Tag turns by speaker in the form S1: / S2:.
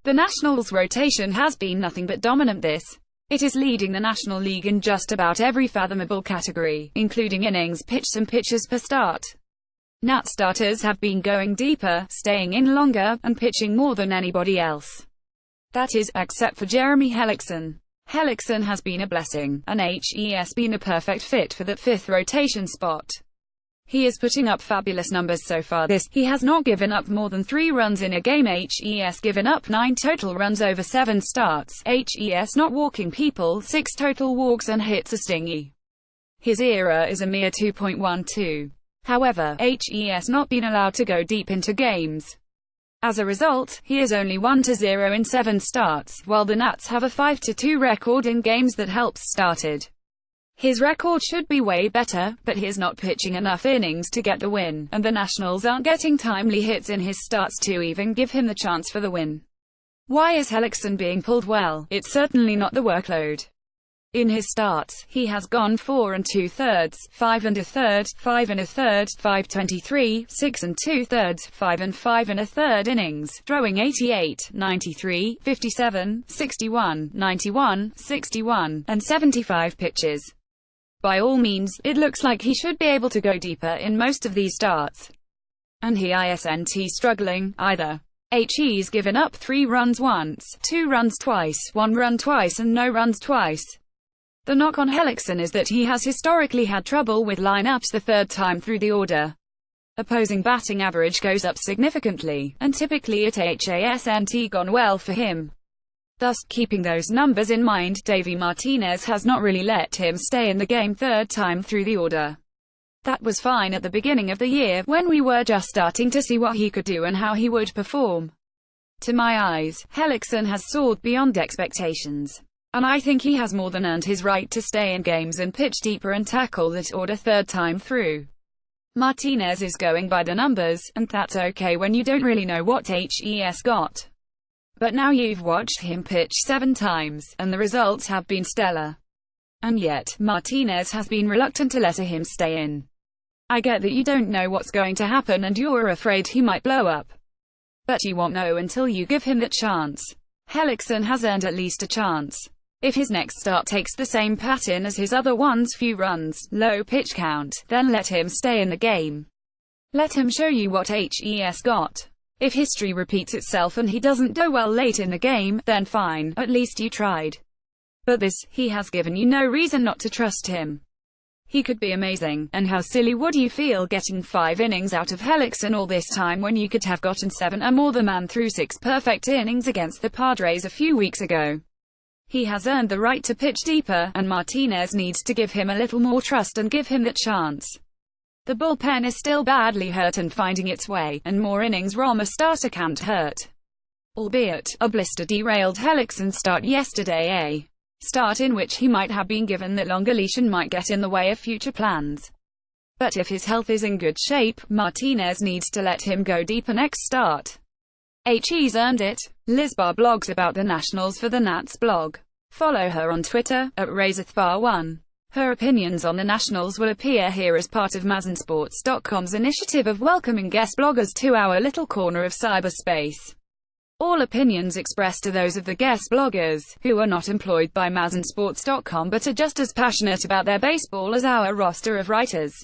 S1: The Nationals' rotation has been nothing but dominant it is leading the National League in just about every fathomable category, including innings pitched and pitches per start. Nat starters have been going deeper, staying in longer, and pitching more than anybody else. That is, except for Jeremy Hellickson. Hellickson has been a blessing, and has been a perfect fit for that fifth rotation spot. He is putting up fabulous numbers so far he has not given up more than 3 runs in a game. Has given up 9 total runs over 7 starts. Has not walking people, 6 total walks and hits a stingy. His ERA is a mere 2.12. However, has not been allowed to go deep into games. As a result, he is only 1-0 in 7 starts, while the Nats have a 5-2 record in games that helps started. His record should be way better, but he is not pitching enough innings to get the win, and the Nationals aren't getting timely hits in his starts to even give him the chance for the win. Why is Hellickson being pulled? Well, it's certainly not the workload. In his starts, he has gone 4 2/3, 5 1/3, 5 1/3, 5.23, 6 2/3, 5 5 1/3 innings, throwing 88, 93, 57, 61, 91, 61, and 75 pitches. By all means, it looks like he should be able to go deeper in most of these starts. And he isn't struggling, either. He's given up 3 runs once, 2 runs twice, 1 run twice and no runs twice. The knock on Hellickson is that he has historically had trouble with lineups the third time through the order. Opposing batting average goes up significantly, and typically it hasn't gone well for him. Thus, keeping those numbers in mind, Davey Martinez has not really let him stay in the game third time through the order. That was fine at the beginning of the year, when we were just starting to see what he could do and how he would perform. To my eyes, Hellickson has soared beyond expectations. And I think he has more than earned his right to stay in games and pitch deeper and tackle that order third time through. Martinez is going by the numbers, and that's okay when you don't really know what he's got. But now you've watched him pitch 7 times, and the results have been stellar. And yet, Martinez has been reluctant to let him stay in. I get that you don't know what's going to happen and you're afraid he might blow up. But you won't know until you give him that chance. Hellickson has earned at least a chance. If his next start takes the same pattern as his other ones, few runs, low pitch count, then let him stay in the game. Let him show you what he's got. If history repeats itself and he doesn't do well late in the game, then fine, at least you tried. But he has given you no reason not to trust him. He could be amazing, and how silly would you feel getting 5 innings out of Hellickson all this time when you could have gotten 7 or more? The man threw 6 perfect innings against the Padres a few weeks ago. He has earned the right to pitch deeper, and Martinez needs to give him a little more trust and give him that chance. The bullpen is still badly hurt and finding its way, and more innings from a starter can't hurt. Albeit, a blister derailed Hellickson's start yesterday, a start in which he might have been given that longer leash and might get in the way of future plans. But if his health is in good shape, Martinez needs to let him go deeper next start. He's earned it. Liz Barr blogs about the Nationals for the Nats blog. Follow her on Twitter, @RazorthBar1. Her opinions on the Nationals will appear here as part of MAZNsports.com's initiative of welcoming guest bloggers to our little corner of cyberspace. All opinions expressed are those of the guest bloggers, who are not employed by MAZNsports.com but are just as passionate about their baseball as our roster of writers.